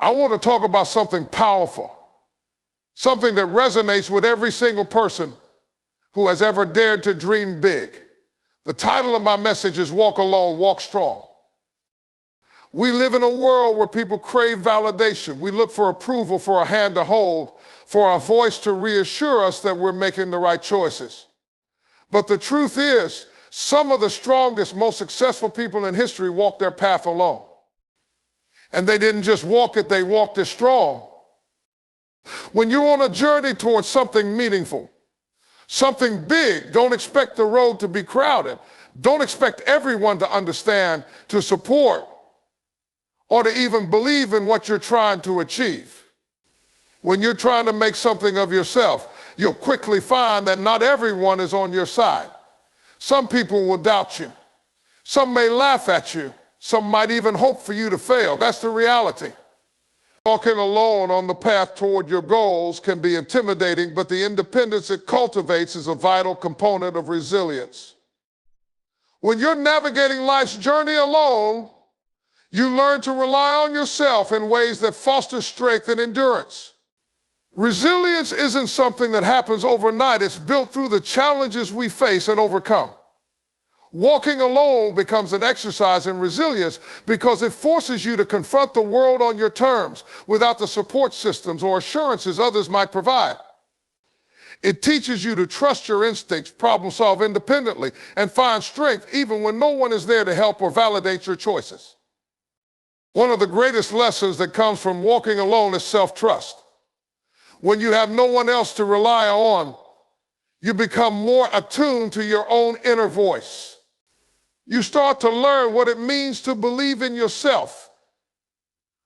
I want to talk about something powerful, something that resonates with every single person who has ever dared to dream big. The title of my message is Walk Alone, Walk Strong. We live in a world where people crave validation. We look for approval, for a hand to hold, for a voice to reassure us that we're making the right choices. But the truth is, some of the strongest, most successful people in history walked their path alone. And they didn't just walk it, they walked it strong. When you're on a journey towards something meaningful, something big, don't expect the road to be crowded. Don't expect everyone to understand, to support, or to even believe in what you're trying to achieve. When you're trying to make something of yourself, you'll quickly find that not everyone is on your side. Some people will doubt you. Some may laugh at you. Some might even hope for you to fail. That's the reality. Walking alone on the path toward your goals can be intimidating, but the independence it cultivates is a vital component of resilience. When you're navigating life's journey alone, you learn to rely on yourself in ways that foster strength and endurance. Resilience isn't something that happens overnight. It's built through the challenges we face and overcome. Walking alone becomes an exercise in resilience because it forces you to confront the world on your terms without the support systems or assurances others might provide. It teaches you to trust your instincts, problem solve independently, and find strength even when no one is there to help or validate your choices. One of the greatest lessons that comes from walking alone is self-trust. When you have no one else to rely on, you become more attuned to your own inner voice. You start to learn what it means to believe in yourself,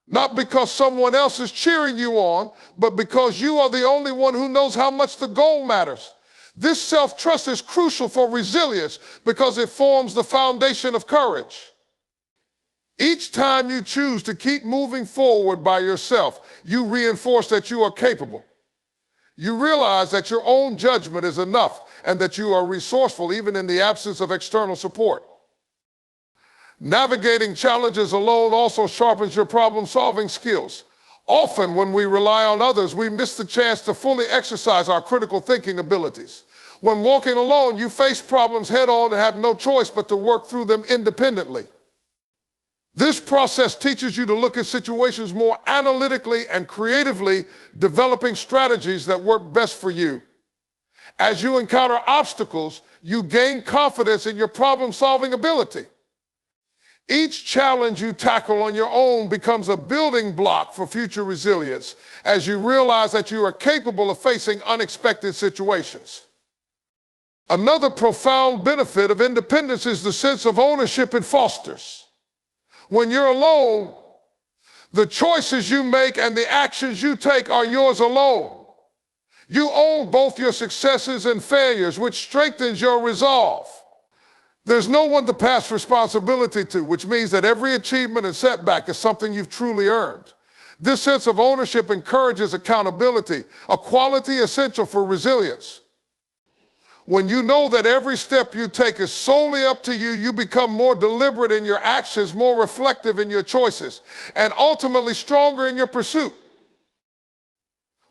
not because someone else is cheering you on, but because you are the only one who knows how much the goal matters. This self-trust is crucial for resilience because it forms the foundation of courage. Each time you choose to keep moving forward by yourself, you reinforce that you are capable. You realize that your own judgment is enough and that you are resourceful even in the absence of external support. Navigating challenges alone also sharpens your problem-solving skills. Often when we rely on others, we miss the chance to fully exercise our critical thinking abilities. When walking alone, you face problems head-on and have no choice but to work through them independently. This process teaches you to look at situations more analytically and creatively, developing strategies that work best for you. As you encounter obstacles, you gain confidence in your problem-solving ability. Each challenge you tackle on your own becomes a building block for future resilience as you realize that you are capable of facing unexpected situations. Another profound benefit of independence is the sense of ownership it fosters. When you're alone, the choices you make and the actions you take are yours alone. You own both your successes and failures, which strengthens your resolve. There's no one to pass responsibility to, which means that every achievement and setback is something you've truly earned. This sense of ownership encourages accountability, a quality essential for resilience. When you know that every step you take is solely up to you, you become more deliberate in your actions, more reflective in your choices, and ultimately stronger in your pursuit.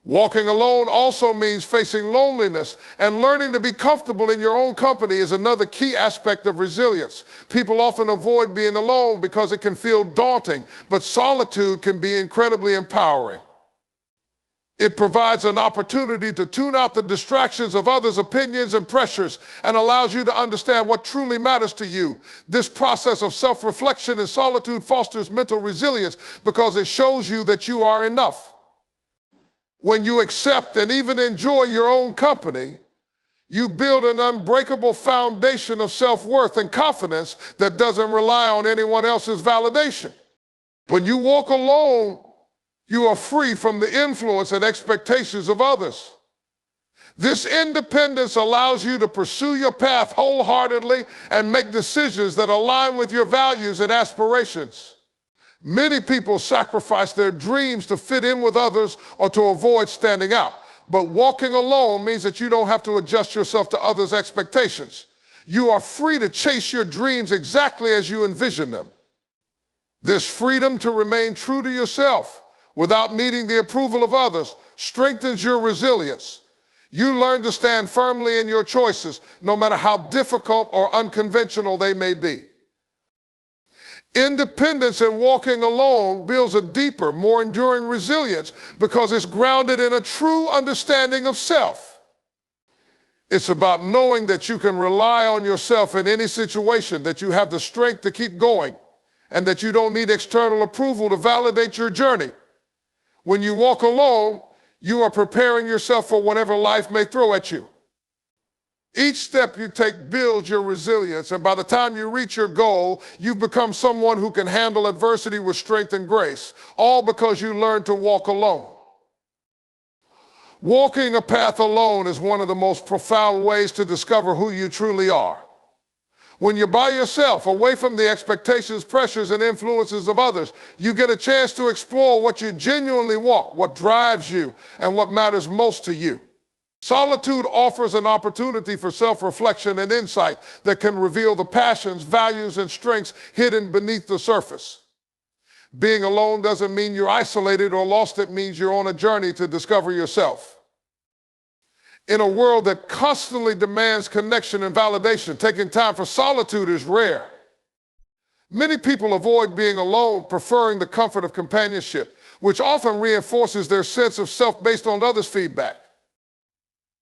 Walking alone also means facing loneliness, and learning to be comfortable in your own company is another key aspect of resilience. People often avoid being alone because it can feel daunting, but solitude can be incredibly empowering. It provides an opportunity to tune out the distractions of others' opinions and pressures and allows you to understand what truly matters to you. This process of self-reflection in solitude fosters mental resilience because it shows you that you are enough. When you accept and even enjoy your own company, you build an unbreakable foundation of self-worth and confidence that doesn't rely on anyone else's validation. When you walk alone, you are free from the influence and expectations of others. This independence allows you to pursue your path wholeheartedly and make decisions that align with your values and aspirations. Many people sacrifice their dreams to fit in with others or to avoid standing out. But walking alone means that you don't have to adjust yourself to others' expectations. You are free to chase your dreams exactly as you envision them. This freedom to remain true to yourself, without needing the approval of others strengthens your resilience. You learn to stand firmly in your choices, no matter how difficult or unconventional they may be. Independence and walking alone builds a deeper, more enduring resilience because it's grounded in a true understanding of self. It's about knowing that you can rely on yourself in any situation, that you have the strength to keep going, and that you don't need external approval to validate your journey. When you walk alone, you are preparing yourself for whatever life may throw at you. Each step you take builds your resilience, and by the time you reach your goal, you've become someone who can handle adversity with strength and grace, all because you learned to walk alone. Walking a path alone is one of the most profound ways to discover who you truly are. When you're by yourself, away from the expectations, pressures, and influences of others, you get a chance to explore what you genuinely want, what drives you, and what matters most to you. Solitude offers an opportunity for self-reflection and insight that can reveal the passions, values, and strengths hidden beneath the surface. Being alone doesn't mean you're isolated or lost. It means you're on a journey to discover yourself. In a world that constantly demands connection and validation, taking time for solitude is rare. Many people avoid being alone, preferring the comfort of companionship, which often reinforces their sense of self based on others' feedback.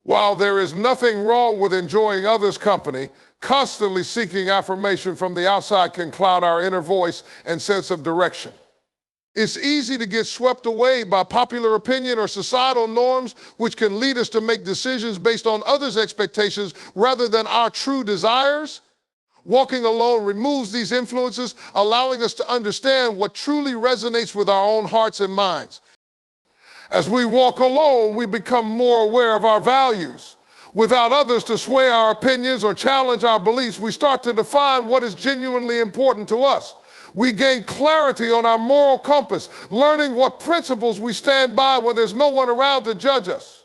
While there is nothing wrong with enjoying others' company, constantly seeking affirmation from the outside can cloud our inner voice and sense of direction. It's easy to get swept away by popular opinion or societal norms, which can lead us to make decisions based on others' expectations rather than our true desires. Walking alone removes these influences, allowing us to understand what truly resonates with our own hearts and minds. As we walk alone, we become more aware of our values. Without others to sway our opinions or challenge our beliefs, we start to define what is genuinely important to us. We gain clarity on our moral compass, learning what principles we stand by when there's no one around to judge us.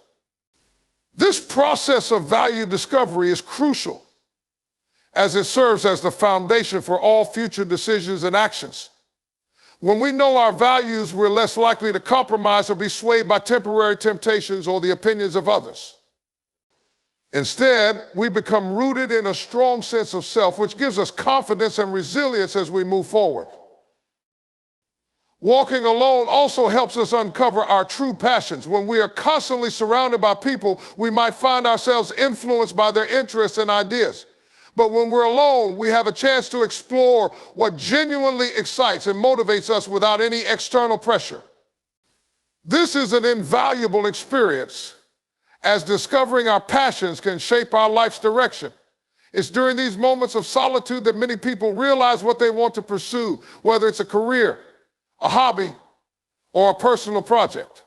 This process of value discovery is crucial, as it serves as the foundation for all future decisions and actions. When we know our values, we're less likely to compromise or be swayed by temporary temptations or the opinions of others. Instead, we become rooted in a strong sense of self, which gives us confidence and resilience as we move forward. Walking alone also helps us uncover our true passions. When we are constantly surrounded by people, we might find ourselves influenced by their interests and ideas. But when we're alone, we have a chance to explore what genuinely excites and motivates us without any external pressure. This is an invaluable experience, as discovering our passions can shape our life's direction. It's during these moments of solitude that many people realize what they want to pursue, whether it's a career, a hobby, or a personal project.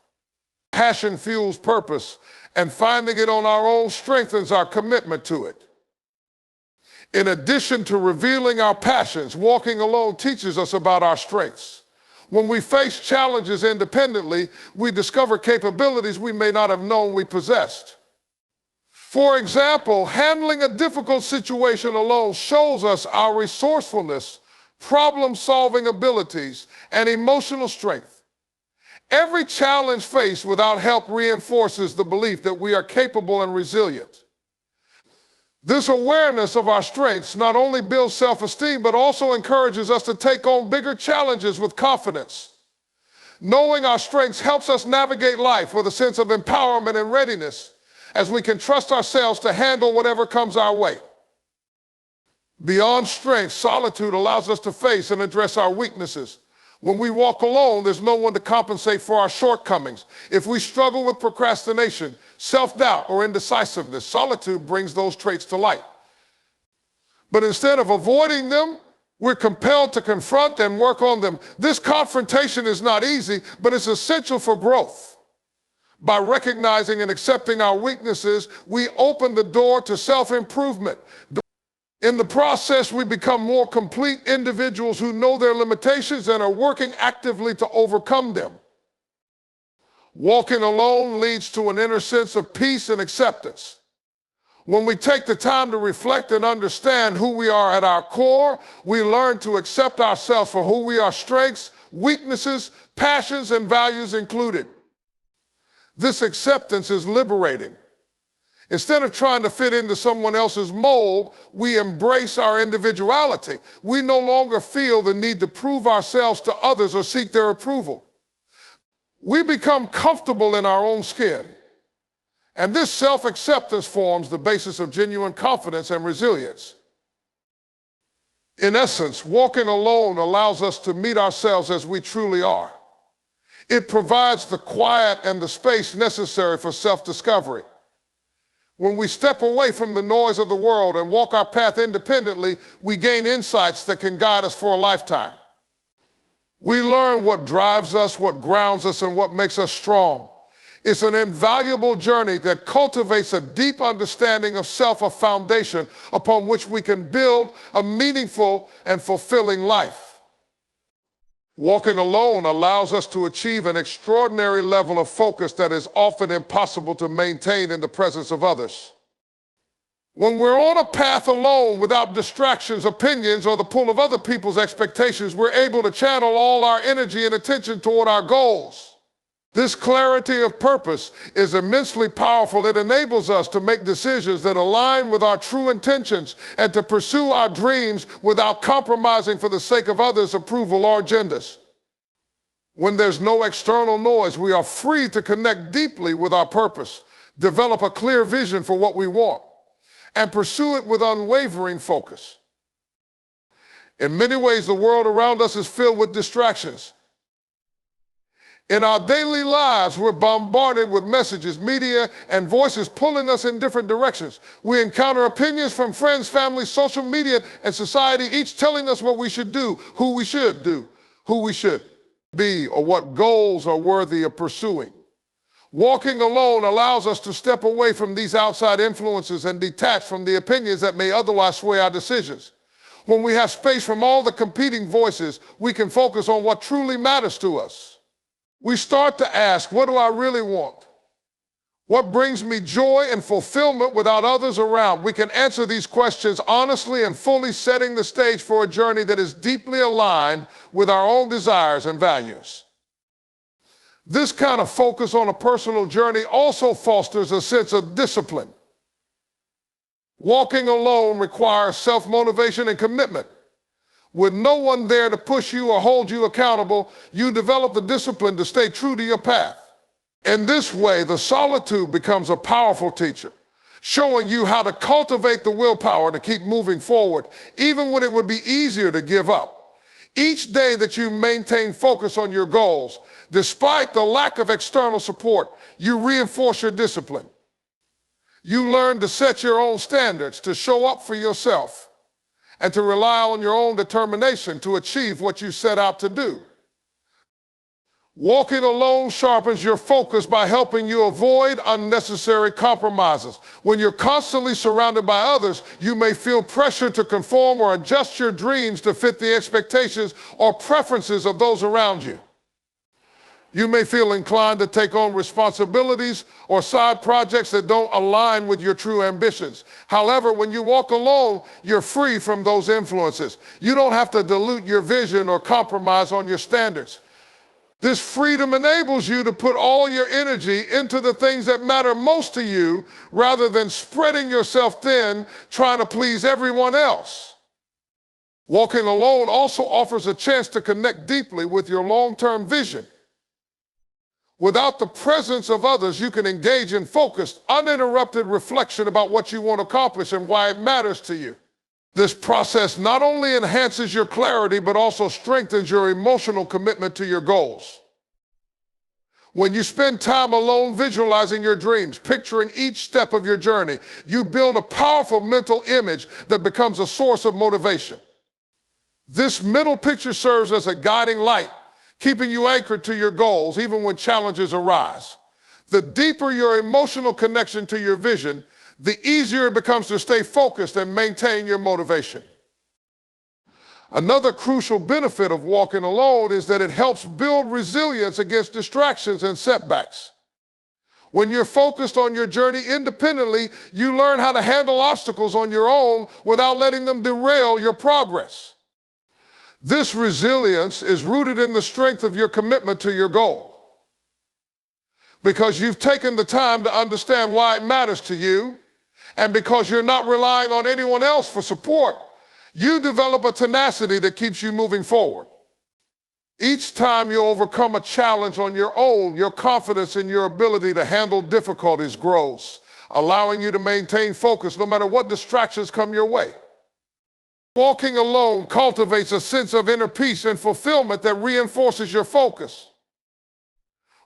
Passion fuels purpose, and finding it on our own strengthens our commitment to it. In addition to revealing our passions, walking alone teaches us about our strengths. When we face challenges independently, we discover capabilities we may not have known we possessed. For example, handling a difficult situation alone shows us our resourcefulness, problem-solving abilities, and emotional strength. Every challenge faced without help reinforces the belief that we are capable and resilient. This awareness of our strengths not only builds self-esteem, but also encourages us to take on bigger challenges with confidence. Knowing our strengths helps us navigate life with a sense of empowerment and readiness, as we can trust ourselves to handle whatever comes our way. Beyond strength, solitude allows us to face and address our weaknesses. When we walk alone, there's no one to compensate for our shortcomings. If we struggle with procrastination, self-doubt, or indecisiveness, solitude brings those traits to light. But instead of avoiding them, we're compelled to confront and work on them. This confrontation is not easy, but it's essential for growth. By recognizing and accepting our weaknesses, we open the door to self-improvement. In the process, we become more complete individuals who know their limitations and are working actively to overcome them. Walking alone leads to an inner sense of peace and acceptance. When we take the time to reflect and understand who we are at our core, we learn to accept ourselves for who we are, strengths, weaknesses, passions, and values included. This acceptance is liberating. Instead of trying to fit into someone else's mold, we embrace our individuality. We no longer feel the need to prove ourselves to others or seek their approval. We become comfortable in our own skin. And this self-acceptance forms the basis of genuine confidence and resilience. In essence, walking alone allows us to meet ourselves as we truly are. It provides the quiet and the space necessary for self-discovery. When we step away from the noise of the world and walk our path independently, we gain insights that can guide us for a lifetime. We learn what drives us, what grounds us, and what makes us strong. It's an invaluable journey that cultivates a deep understanding of self, a foundation upon which we can build a meaningful and fulfilling life. Walking alone allows us to achieve an extraordinary level of focus that is often impossible to maintain in the presence of others. When we're on a path alone without distractions, opinions, or the pull of other people's expectations, we're able to channel all our energy and attention toward our goals. This clarity of purpose is immensely powerful. It enables us to make decisions that align with our true intentions and to pursue our dreams without compromising for the sake of others' approval or agendas. When there's no external noise, we are free to connect deeply with our purpose, develop a clear vision for what we want, and pursue it with unwavering focus. In many ways, the world around us is filled with distractions. In our daily lives, we're bombarded with messages, media, and voices pulling us in different directions. We encounter opinions from friends, family, social media, and society, each telling us what we should do, who we should be, or what goals are worthy of pursuing. Walking alone allows us to step away from these outside influences and detach from the opinions that may otherwise sway our decisions. When we have space from all the competing voices, we can focus on what truly matters to us. We start to ask, what do I really want? What brings me joy and fulfillment without others around? We can answer these questions honestly and fully, setting the stage for a journey that is deeply aligned with our own desires and values. This kind of focus on a personal journey also fosters a sense of discipline. Walking alone requires self-motivation and commitment. With no one there to push you or hold you accountable, you develop the discipline to stay true to your path. In this way, the solitude becomes a powerful teacher, showing you how to cultivate the willpower to keep moving forward, even when it would be easier to give up. Each day that you maintain focus on your goals, despite the lack of external support, you reinforce your discipline. You learn to set your own standards, to show up for yourself, and to rely on your own determination to achieve what you set out to do. Walking alone sharpens your focus by helping you avoid unnecessary compromises. When you're constantly surrounded by others, you may feel pressure to conform or adjust your dreams to fit the expectations or preferences of those around you. You may feel inclined to take on responsibilities or side projects that don't align with your true ambitions. However, when you walk alone, you're free from those influences. You don't have to dilute your vision or compromise on your standards. This freedom enables you to put all your energy into the things that matter most to you, rather than spreading yourself thin trying to please everyone else. Walking alone also offers a chance to connect deeply with your long-term vision. Without the presence of others, you can engage in focused, uninterrupted reflection about what you want to accomplish and why it matters to you. This process not only enhances your clarity, but also strengthens your emotional commitment to your goals. When you spend time alone visualizing your dreams, picturing each step of your journey, you build a powerful mental image that becomes a source of motivation. This mental picture serves as a guiding light, keeping you anchored to your goals even when challenges arise. The deeper your emotional connection to your vision, the easier it becomes to stay focused and maintain your motivation. Another crucial benefit of walking alone is that it helps build resilience against distractions and setbacks. When you're focused on your journey independently, you learn how to handle obstacles on your own without letting them derail your progress. This resilience is rooted in the strength of your commitment to your goal. Because you've taken the time to understand why it matters to you, and because you're not relying on anyone else for support, you develop a tenacity that keeps you moving forward. Each time you overcome a challenge on your own, your confidence in your ability to handle difficulties grows, allowing you to maintain focus no matter what distractions come your way. Walking alone cultivates a sense of inner peace and fulfillment that reinforces your focus.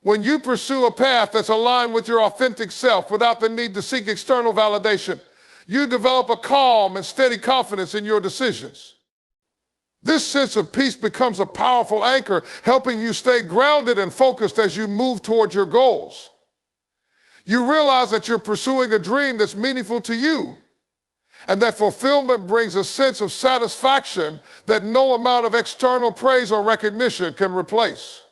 When you pursue a path that's aligned with your authentic self without the need to seek external validation, you develop a calm and steady confidence in your decisions. This sense of peace becomes a powerful anchor, helping you stay grounded and focused as you move towards your goals. You realize that you're pursuing a dream that's meaningful to you, and that fulfillment brings a sense of satisfaction that no amount of external praise or recognition can replace.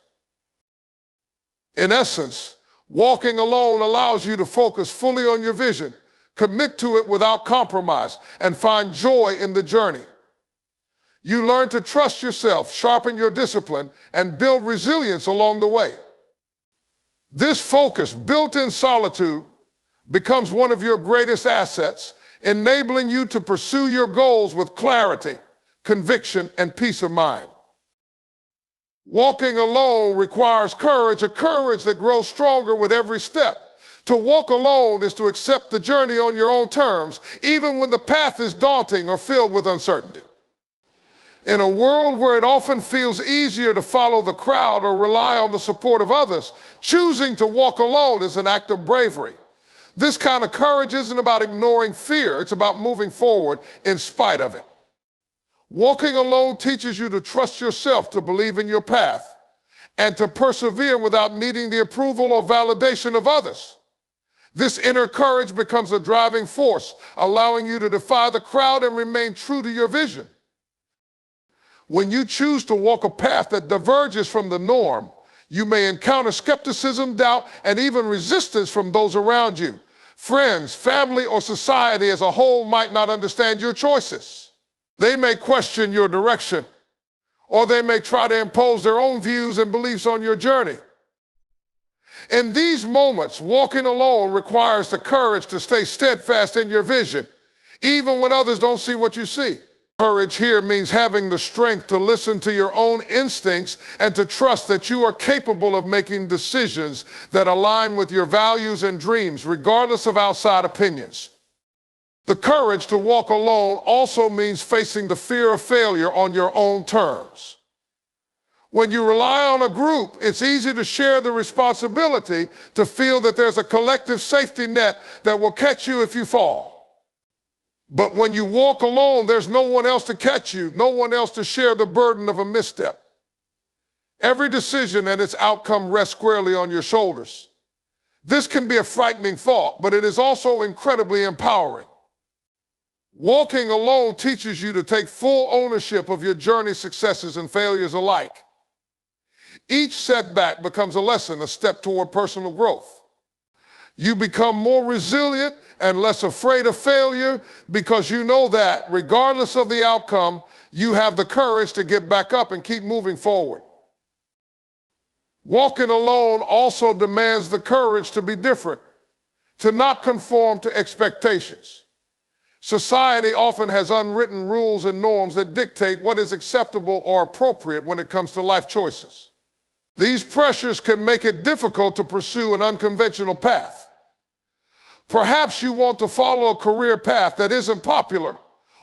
In essence, walking alone allows you to focus fully on your vision, commit to it without compromise, and find joy in the journey. You learn to trust yourself, sharpen your discipline, and build resilience along the way. This focus, built in solitude, becomes one of your greatest assets, enabling you to pursue your goals with clarity, conviction, and peace of mind. Walking alone requires courage, a courage that grows stronger with every step. To walk alone is to accept the journey on your own terms, even when the path is daunting or filled with uncertainty. In a world where it often feels easier to follow the crowd or rely on the support of others, choosing to walk alone is an act of bravery. This kind of courage isn't about ignoring fear, it's about moving forward in spite of it. Walking alone teaches you to trust yourself, to believe in your path, and to persevere without needing the approval or validation of others. This inner courage becomes a driving force, allowing you to defy the crowd and remain true to your vision. When you choose to walk a path that diverges from the norm, you may encounter skepticism, doubt, and even resistance from those around you. Friends, family, or society as a whole might not understand your choices. They may question your direction, or they may try to impose their own views and beliefs on your journey. In these moments, walking alone requires the courage to stay steadfast in your vision, even when others don't see what you see. Courage here means having the strength to listen to your own instincts and to trust that you are capable of making decisions that align with your values and dreams, regardless of outside opinions. The courage to walk alone also means facing the fear of failure on your own terms. When you rely on a group, it's easy to share the responsibility, to feel that there's a collective safety net that will catch you if you fall. But when you walk alone, there's no one else to catch you, no one else to share the burden of a misstep. Every decision and its outcome rests squarely on your shoulders. This can be a frightening thought, but it is also incredibly empowering. Walking alone teaches you to take full ownership of your journey's successes and failures alike. Each setback becomes a lesson, a step toward personal growth. You become more resilient and less afraid of failure because you know that, regardless of the outcome, you have the courage to get back up and keep moving forward. Walking alone also demands the courage to be different, to not conform to expectations. Society often has unwritten rules and norms that dictate what is acceptable or appropriate when it comes to life choices. These pressures can make it difficult to pursue an unconventional path. Perhaps you want to follow a career path that isn't popular,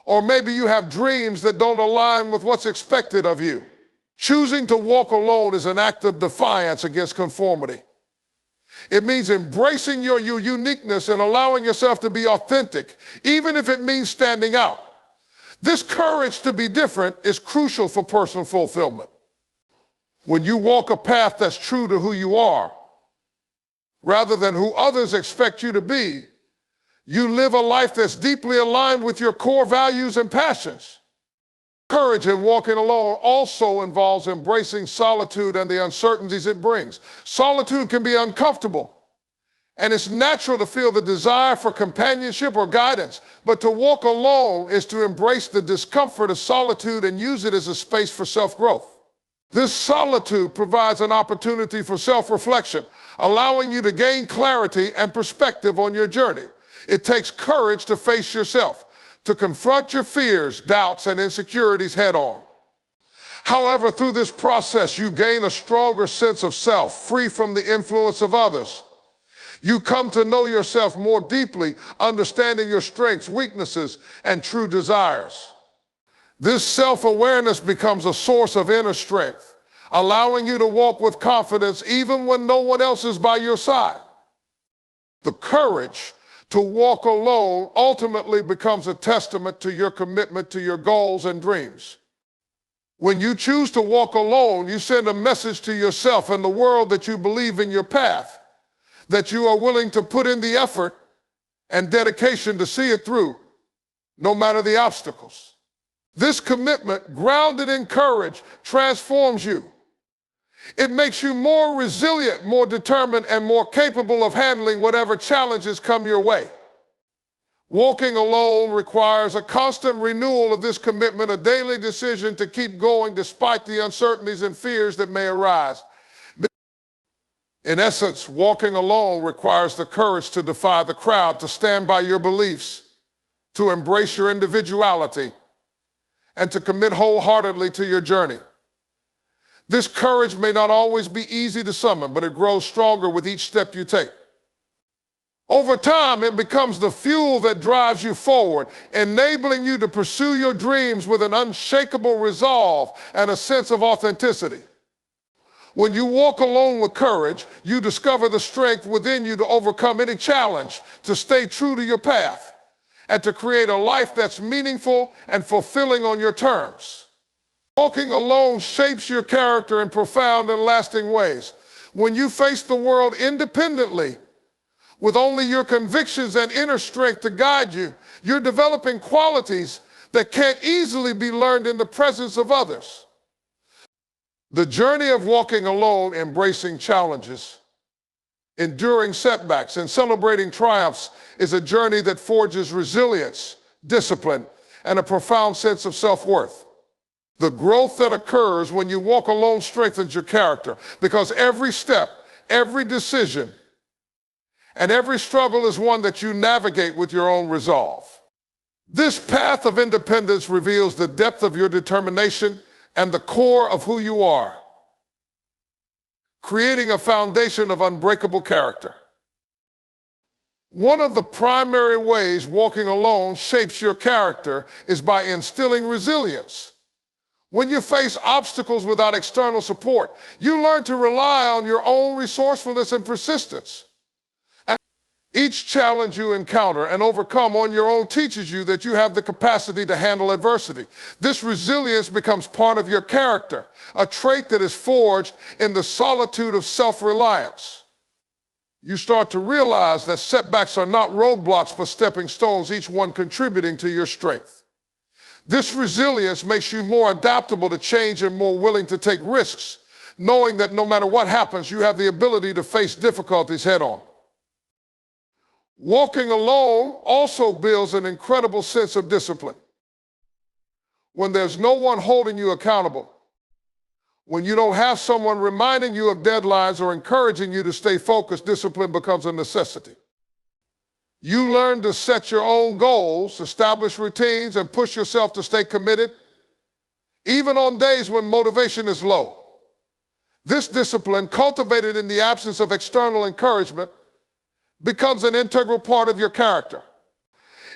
or maybe you have dreams that don't align with what's expected of you. Choosing to walk alone is an act of defiance against conformity. It means embracing your uniqueness and allowing yourself to be authentic, even if it means standing out. This courage to be different is crucial for personal fulfillment. When you walk a path that's true to who you are, rather than who others expect you to be, you live a life that's deeply aligned with your core values and passions. Courage in walking alone also involves embracing solitude and the uncertainties it brings. Solitude can be uncomfortable. And it's natural to feel the desire for companionship or guidance, but to walk alone is to embrace the discomfort of solitude and use it as a space for self-growth. This solitude provides an opportunity for self-reflection, allowing you to gain clarity and perspective on your journey. It takes courage to face yourself, to confront your fears, doubts, and insecurities head-on. However, through this process, you gain a stronger sense of self, free from the influence of others. You come to know yourself more deeply, understanding your strengths, weaknesses, and true desires. This self-awareness becomes a source of inner strength, allowing you to walk with confidence even when no one else is by your side. The courage to walk alone ultimately becomes a testament to your commitment to your goals and dreams. When you choose to walk alone, you send a message to yourself and the world that you believe in your path, that you are willing to put in the effort and dedication to see it through, no matter the obstacles. This commitment, grounded in courage, transforms you. It makes you more resilient, more determined, and more capable of handling whatever challenges come your way. Walking alone requires a constant renewal of this commitment, a daily decision to keep going despite the uncertainties and fears that may arise. In essence, walking alone requires the courage to defy the crowd, to stand by your beliefs, to embrace your individuality, and to commit wholeheartedly to your journey. This courage may not always be easy to summon, but it grows stronger with each step you take. Over time, it becomes the fuel that drives you forward, enabling you to pursue your dreams with an unshakable resolve and a sense of authenticity. When you walk alone with courage, you discover the strength within you to overcome any challenge, to stay true to your path, and to create a life that's meaningful and fulfilling on your terms. Walking alone shapes your character in profound and lasting ways. When you face the world independently, with only your convictions and inner strength to guide you, you're developing qualities that can't easily be learned in the presence of others. The journey of walking alone, embracing challenges, enduring setbacks, and celebrating triumphs is a journey that forges resilience, discipline, and a profound sense of self-worth. The growth that occurs when you walk alone strengthens your character, because every step, every decision, and every struggle is one that you navigate with your own resolve. This path of independence reveals the depth of your determination and the core of who you are, creating a foundation of unbreakable character. One of the primary ways walking alone shapes your character is by instilling resilience. When you face obstacles without external support, you learn to rely on your own resourcefulness and persistence. Each challenge you encounter and overcome on your own teaches you that you have the capacity to handle adversity. This resilience becomes part of your character, a trait that is forged in the solitude of self-reliance. You start to realize that setbacks are not roadblocks but stepping stones, each one contributing to your strength. This resilience makes you more adaptable to change and more willing to take risks, knowing that no matter what happens, you have the ability to face difficulties head-on. Walking alone also builds an incredible sense of discipline. When there's no one holding you accountable, when you don't have someone reminding you of deadlines or encouraging you to stay focused, discipline becomes a necessity. You learn to set your own goals, establish routines, and push yourself to stay committed, even on days when motivation is low. This discipline, cultivated in the absence of external encouragement, becomes an integral part of your character.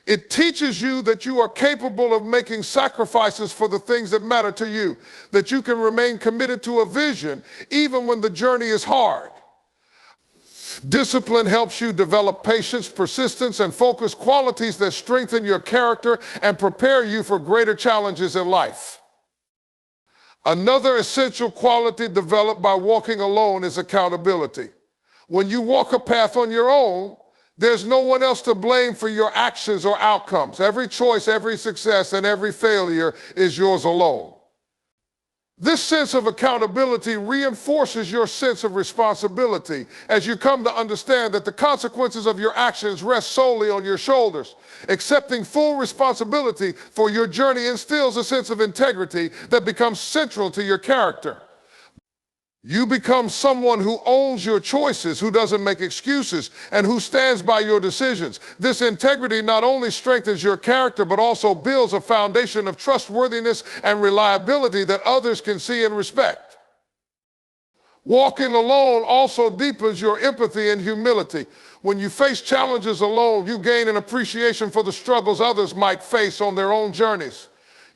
It teaches you that you are capable of making sacrifices for the things that matter to you, that you can remain committed to a vision even when the journey is hard. Discipline helps you develop patience, persistence, and focus, qualities that strengthen your character and prepare you for greater challenges in life. Another essential quality developed by walking alone is accountability. When you walk a path on your own, there's no one else to blame for your actions or outcomes. Every choice, every success, and every failure is yours alone. This sense of accountability reinforces your sense of responsibility as you come to understand that the consequences of your actions rest solely on your shoulders. Accepting full responsibility for your journey instills a sense of integrity that becomes central to your character. You become someone who owns your choices, who doesn't make excuses, and who stands by your decisions. This integrity not only strengthens your character, but also builds a foundation of trustworthiness and reliability that others can see and respect. Walking alone also deepens your empathy and humility. When you face challenges alone, you gain an appreciation for the struggles others might face on their own journeys.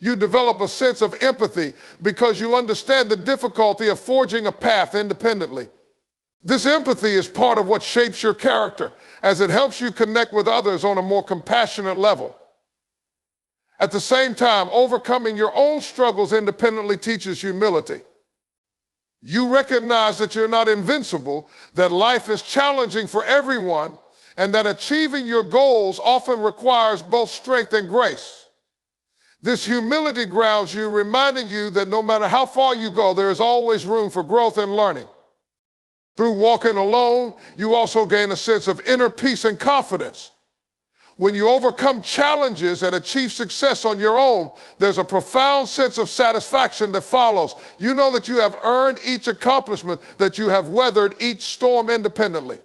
You develop a sense of empathy because you understand the difficulty of forging a path independently. This empathy is part of what shapes your character, as it helps you connect with others on a more compassionate level. At the same time, overcoming your own struggles independently teaches humility. You recognize that you're not invincible, that life is challenging for everyone, and that achieving your goals often requires both strength and grace. This humility grounds you, reminding you that no matter how far you go, there is always room for growth and learning. Through walking alone, you also gain a sense of inner peace and confidence. When you overcome challenges and achieve success on your own, there's a profound sense of satisfaction that follows. You know that you have earned each accomplishment, that you have weathered each storm independently.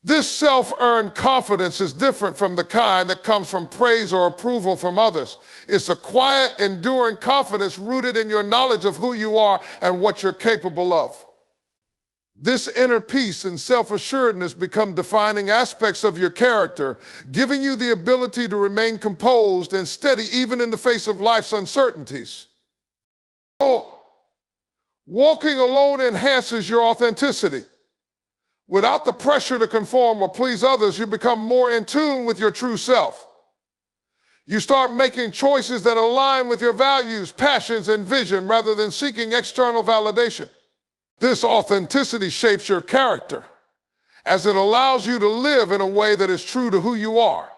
This self-earned confidence is different from the kind that comes from praise or approval from others. It's a quiet, enduring confidence rooted in your knowledge of who you are and what you're capable of. This inner peace and self-assuredness become defining aspects of your character, giving you the ability to remain composed and steady even in the face of life's uncertainties. Walking alone enhances your authenticity. Without the pressure to conform or please others, you become more in tune with your true self. You start making choices that align with your values, passions, and vision rather than seeking external validation. This authenticity shapes your character as it allows you to live in a way that is true to who you are.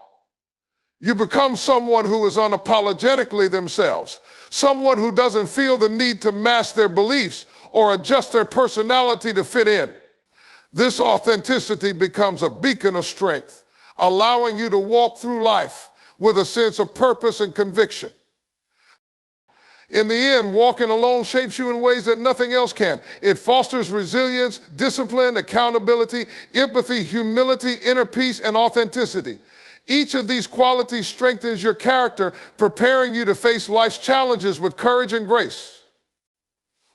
You become someone who is unapologetically themselves, someone who doesn't feel the need to mask their beliefs or adjust their personality to fit in. This authenticity becomes a beacon of strength, allowing you to walk through life with a sense of purpose and conviction. In the end, walking alone shapes you in ways that nothing else can. It fosters resilience, discipline, accountability, empathy, humility, inner peace, and authenticity. Each of these qualities strengthens your character, preparing you to face life's challenges with courage and grace.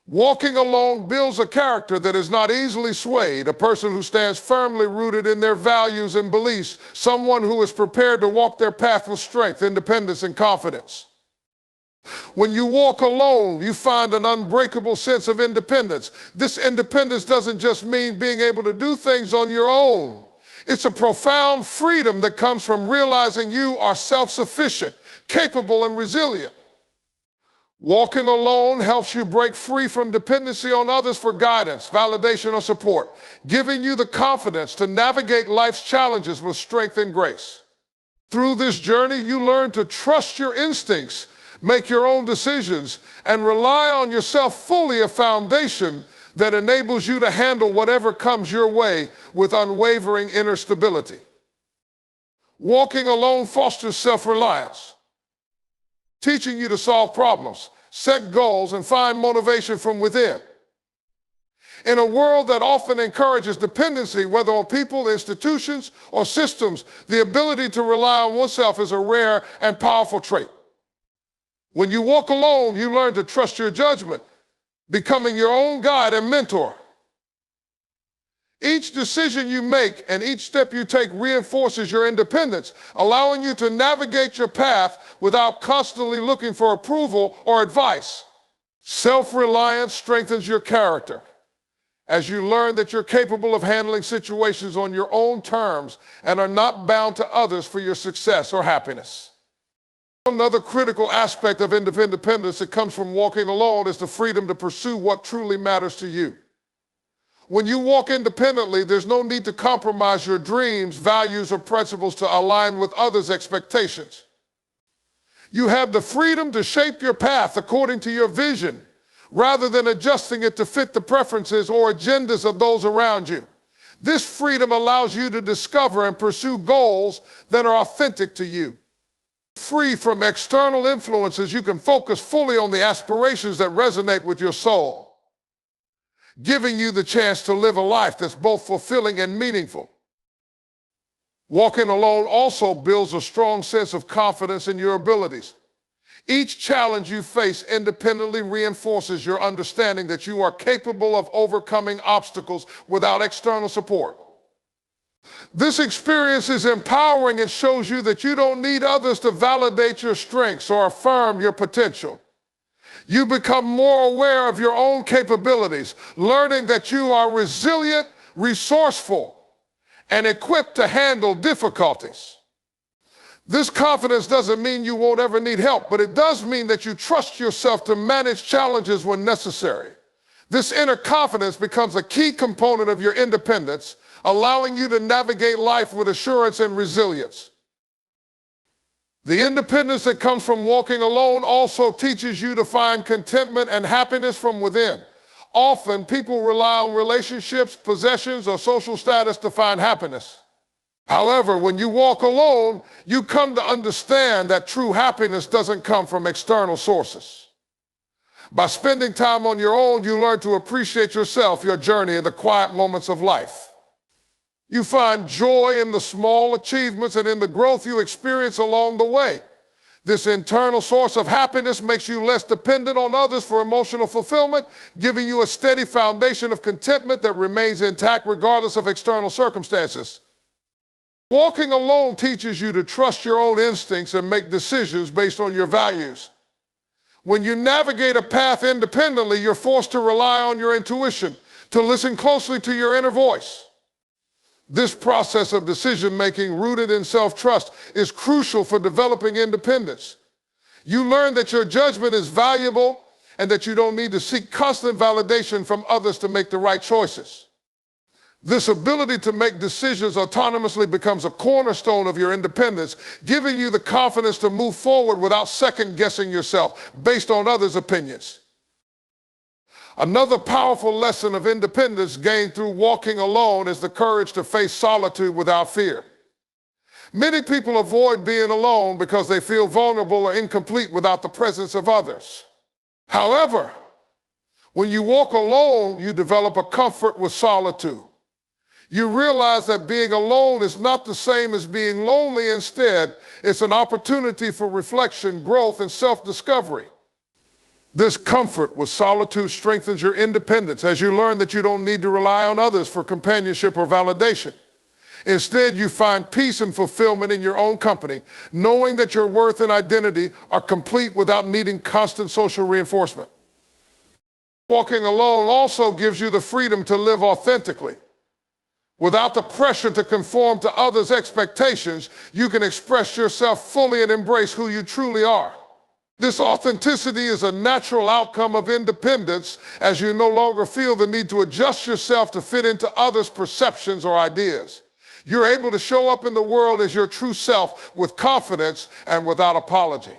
Walking alone builds a character that is not easily swayed, a person who stands firmly rooted in their values and beliefs, someone who is prepared to walk their path with strength, independence, and confidence. When you walk alone, you find an unbreakable sense of independence. This independence doesn't just mean being able to do things on your own. It's a profound freedom that comes from realizing you are self-sufficient, capable, and resilient. Walking alone helps you break free from dependency on others for guidance, validation, or support, giving you the confidence to navigate life's challenges with strength and grace. Through this journey, you learn to trust your instincts, make your own decisions, and rely on yourself fully, a foundation that enables you to handle whatever comes your way with unwavering inner stability. Walking alone fosters self-reliance, teaching you to solve problems, set goals, and find motivation from within. In a world that often encourages dependency, whether on people, institutions, or systems, the ability to rely on oneself is a rare and powerful trait. When you walk alone, you learn to trust your judgment, becoming your own guide and mentor. Each decision you make and each step you take reinforces your independence, allowing you to navigate your path without constantly looking for approval or advice. Self-reliance strengthens your character as you learn that you're capable of handling situations on your own terms and are not bound to others for your success or happiness. Another critical aspect of independence that comes from walking alone is the freedom to pursue what truly matters to you. When you walk independently, there's no need to compromise your dreams, values, or principles to align with others' expectations. You have the freedom to shape your path according to your vision, rather than adjusting it to fit the preferences or agendas of those around you. This freedom allows you to discover and pursue goals that are authentic to you. Free from external influences, you can focus fully on the aspirations that resonate with your soul, giving you the chance to live a life that's both fulfilling and meaningful. Walking alone also builds a strong sense of confidence in your abilities. Each challenge you face independently reinforces your understanding that you are capable of overcoming obstacles without external support. This experience is empowering. It shows you that you don't need others to validate your strengths or affirm your potential. You become more aware of your own capabilities, learning that you are resilient, resourceful, and equipped to handle difficulties. This confidence doesn't mean you won't ever need help, but it does mean that you trust yourself to manage challenges when necessary. This inner confidence becomes a key component of your independence, allowing you to navigate life with assurance and resilience. The independence that comes from walking alone also teaches you to find contentment and happiness from within. Often, people rely on relationships, possessions, or social status to find happiness. However, when you walk alone, you come to understand that true happiness doesn't come from external sources. By spending time on your own, you learn to appreciate yourself, your journey, and the quiet moments of life. You find joy in the small achievements and in the growth you experience along the way. This internal source of happiness makes you less dependent on others for emotional fulfillment, giving you a steady foundation of contentment that remains intact regardless of external circumstances. Walking alone teaches you to trust your own instincts and make decisions based on your values. When you navigate a path independently, you're forced to rely on your intuition, to listen closely to your inner voice. This process of decision-making rooted in self-trust is crucial for developing independence. You learn that your judgment is valuable and that you don't need to seek constant validation from others to make the right choices. This ability to make decisions autonomously becomes a cornerstone of your independence, giving you the confidence to move forward without second-guessing yourself based on others' opinions. Another powerful lesson of independence gained through walking alone is the courage to face solitude without fear. Many people avoid being alone because they feel vulnerable or incomplete without the presence of others. However, when you walk alone, you develop a comfort with solitude. You realize that being alone is not the same as being lonely. Instead, it's an opportunity for reflection, growth, and self-discovery. This comfort with solitude strengthens your independence as you learn that you don't need to rely on others for companionship or validation. Instead, you find peace and fulfillment in your own company, knowing that your worth and identity are complete without needing constant social reinforcement. Walking alone also gives you the freedom to live authentically. Without the pressure to conform to others' expectations, you can express yourself fully and embrace who you truly are. This authenticity is a natural outcome of independence, as you no longer feel the need to adjust yourself to fit into others' perceptions or ideas. You're able to show up in the world as your true self with confidence and without apology.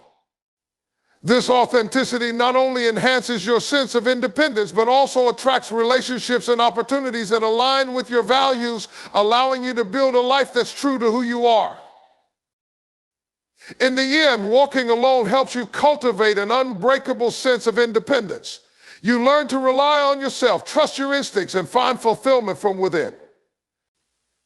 This authenticity not only enhances your sense of independence, but also attracts relationships and opportunities that align with your values, allowing you to build a life that's true to who you are. In the end, walking alone helps you cultivate an unbreakable sense of independence. You learn to rely on yourself, trust your instincts, and find fulfillment from within.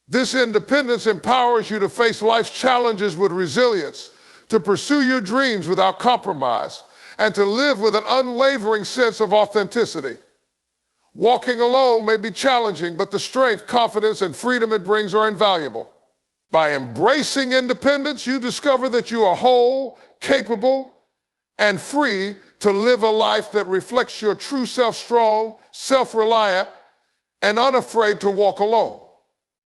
This independence empowers you to face life's challenges with resilience, to pursue your dreams without compromise, and to live with an unwavering sense of authenticity. Walking alone may be challenging, but the strength, confidence, and freedom it brings are invaluable. By embracing independence, you discover that you are whole, capable, and free to live a life that reflects your true self, strong, self-reliant, and unafraid to walk alone.